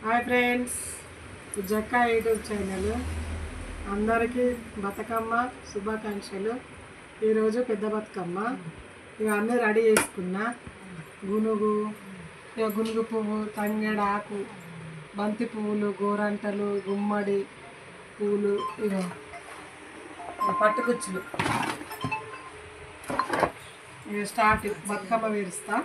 Hi friends, Jakka YouTube channel అందరికీ బతుకమ్మ శుభాకాంక్షలు. ఈరోజు పెద్ద బతుకమ్మ. ఇవన్నీ రెడీ చేసుకున్నా. గునుగు పువ్వు, తంగేడు ఆకు, బంతి పువ్వులు, గోరంటలు, గుమ్మడి పువ్వులు, ఇగో పట్టుకుచ్చులు. ఇక స్టార్ట్ బతుకమ్మ వేరుస్తా.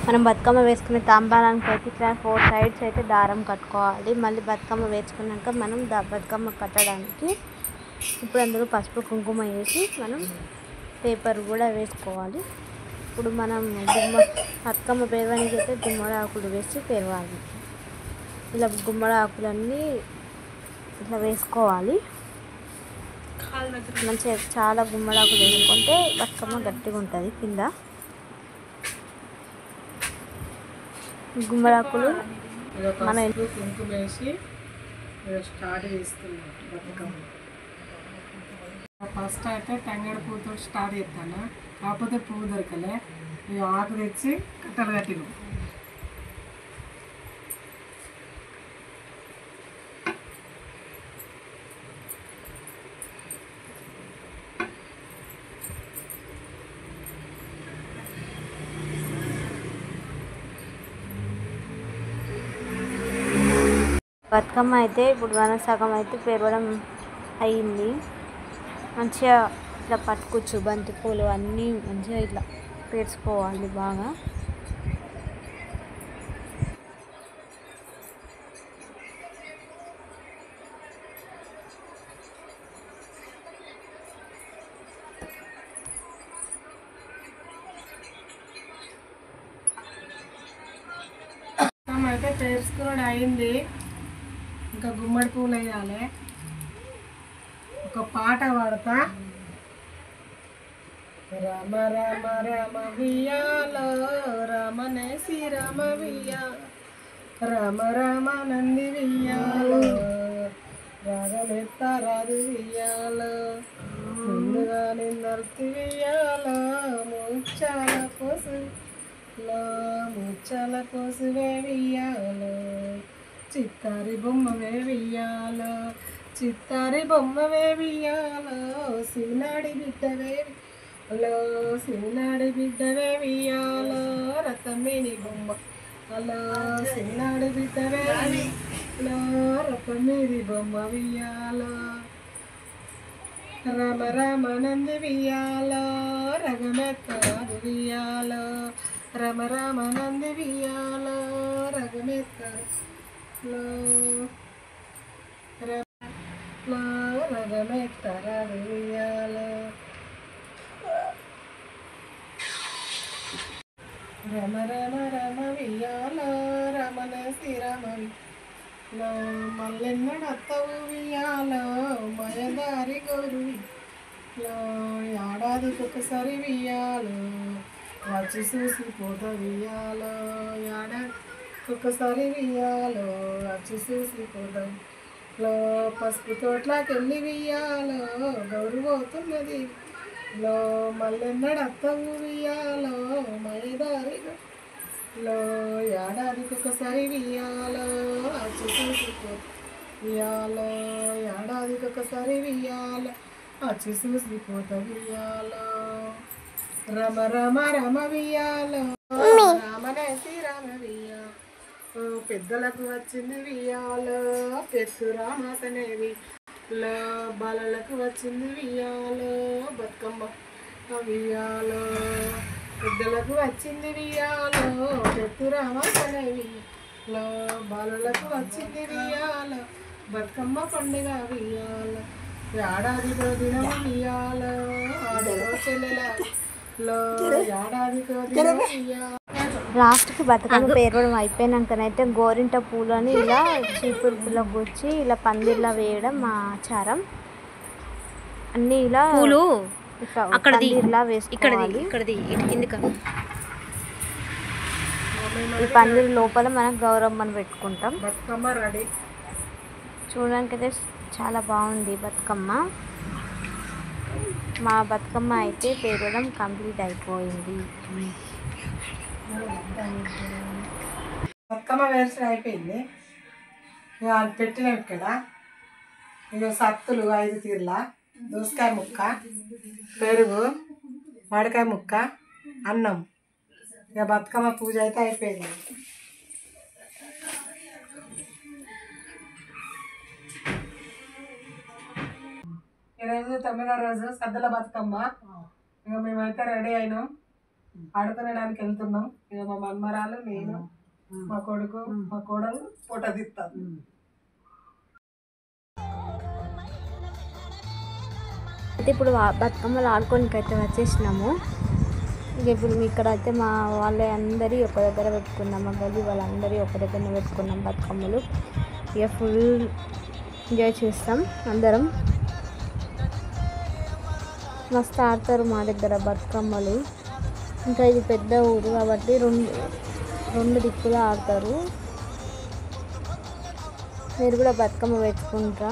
మనం బతుకమ్మ వేసుకునే తాంబాలానికి అయితే ఇట్లా 4 సైడ్స్ అయితే దారం కట్టుకోవాలి. మళ్ళీ బతుకమ్మ వేసుకున్నాక మనం బతుకమ్మ కట్టడానికి ఇప్పుడు అందులో పసుపు కుంకుమ వేసి మనం పేపర్ కూడా వేసుకోవాలి. ఇప్పుడు మనం బతుకమ్మ పేరడానికి అయితే గుమ్మడి ఆకులు వేసి పేరవాలి. ఇలా గుమ్మడి ఆకులన్నీ ఇట్లా వేసుకోవాలి. మంచిగా చాలా గుమ్మడి ఆకులు వేసుకుంటే బతుకమ్మ గట్టిగా ఉంటుంది. కింద గుమ్మడాకులు మన కుంకుమ వేసి స్టార్ట్ చేస్తున్నాం బతుకమ్మ. ఫస్ట్ అయితే తంగేడు పువ్వుతో స్టార్ట్ చేస్తాను. కాకపోతే పువ్వు దొరకలే, ఇక ఆకు తెచ్చి కట్టలు కట్టినాం. బతుకమ్మ అయితే ఇప్పుడు మన సగం అయితే పేరవడం అయ్యింది. మంచిగా ఇట్లా పట్టుకోవచ్చు. బంతి పూలు అన్నీ మంచిగా ఇట్లా పేర్చుకోవాలి బాగా. అయితే పేర్చుకున్నాడు అయింది. ఇంకా గుమ్మడి పువ్వులు వేయాలి. ఒక పాట పాడతా. రామ రామ రామ వియ్యాలో రామనేసి రామ వియ్యాల, రామ రామ నంది వియ్యాలో రాగమెత్త రాదు వియ్యాలో, ముందుగా నిన్నర్తి వియ్యాలో ముచ్చాల కోసువే వియ్యాలో, చిత్తారి బొమ్మవే వియ్యాలో, చిత్తారి బొమ్మవే వియ్యాలో, శివనాడి బిడ్డవే హలో, శివనాడి బిడ్డవే వియ్యాలో, రతమిని బొమ్మ హలో, శివనాడి బిడ్డవే హలో, రతమిని బొమ్మ వియ్యాలో, రామ రామ నంది వియ్యాలో రగమెత్తరాదు వియ్యాలో, రమ రామ నంది వియ్యాలో రగమెత్తలో రగమెత్తరాదు వియ్యాలో, రమ రమ రమ వియ్యాలో రమణ శ్రీరమ మల్లెన్నడత్తవు వియ్యాలో మయదారి గౌరు ఏడాదికి ఒకసారి వియ్యాలో వచ్చి చూసి పోత వియ్యాలో, ఏడాదికి ఒకసారి వియ్యాలో వచ్చి చూసి పోతలో, పసుపు తోటలోకి వెళ్ళి వియ్యాలో గౌరు పోతున్నది లో, మల్లెన్నడత్తవు వియ్యాలో మయదారి లో, ఏడాదికి ఒకసారి వియ్యాలో వచ్చి చూసిపో వియ్యాలో, ఏడాదికి ఒకసారి వియ్యాలో వచ్చి చూసిపోత వియ్యాలో, రమ రమ రమ వియ్యాలో రామనేసి రామ వియ్యాలో, పెద్దలకు వచ్చింది వియ్యాలో పెద్దు రామాసనేవి లో, బాలలకు వచ్చింది వియ్యాలో బతుకమ్మ వియ్యాలో, పెద్దలకు వచ్చింది వియ్యాలో పెద్దు రామాసనేవి లో, బాలలకు వచ్చింది వియ్యాలో బతుకమ్మ పండుగ వియ్యాలో, ఏడాదికో దినం వియ్యాలో ఆడలో చెల్లెలలో, ఏడాదికో దినం వియ్యాలో. లాస్ట్కి బతుకమ్మ పేరవడం అయిపోయినాకనైతే గోరింట పూలని ఇలా చీపురు పూలకు గుచ్చి ఇలా పందిర్లా వేయడం మా ఆచారం. అన్నీ ఇలా పూలు పందిర్లా వేసుకోవాలి. ఈ పందిరి లోపల మనం గౌరమ్మను పెట్టుకుంటాం. బతుకమ్మ రెడీ. చూడడానికి అయితే చాలా బాగుంది బతుకమ్మ. మా బతుకమ్మ అయితే పేరవడం కంప్లీట్ అయిపోయింది. బతుకమ్మ వేసిన అయిపోయింది. ఇక అది పెట్టినాం ఇక్కడ. ఇక సత్తులు 5 తీర్ల, దోసకాయ ముక్క, పెరుగు, మామిడికాయ ముక్క, అన్నం. ఇక బతుకమ్మ పూజ అయితే అయిపోయింది. ఈరోజు 9వ రోజు సద్దుల బతుకమ్మ. ఇక మేమైతే రెడీ అయినాం, ఆడుకునేడానికి వెళ్తున్నాం. ఇక మా మన్మరాలు, నేను, మా కొడుకు, మా కోడలు ఫోటో తీస్తాం. అయితే ఇప్పుడు బతుకమ్మలు ఆడుకోనికి అయితే వచ్చేసినాము. ఇక ఇప్పుడు ఇక్కడ అయితే మా వాళ్ళ అందరి ఒక దగ్గర పెట్టుకున్నాం, మా గల్లి వాళ్ళందరి ఒక దగ్గర పెట్టుకున్నాం బతుకమ్మలు. ఇక ఫుల్ ఎంజాయ్ చేస్తాం అందరం. మస్తు ఆడతారు మా దగ్గర బతుకమ్మలు. ఇంకా ఇది పెద్ద ఊరు కాబట్టి రెండు దిక్కులు ఆడతారు. మీరు కూడా బతుకమ్మ పెట్టుకుంటారా?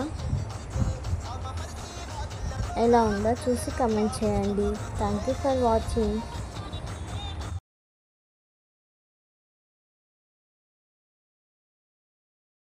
ఎలా ఉందో చూసి కమెంట్ చేయండి. Thank you for watching.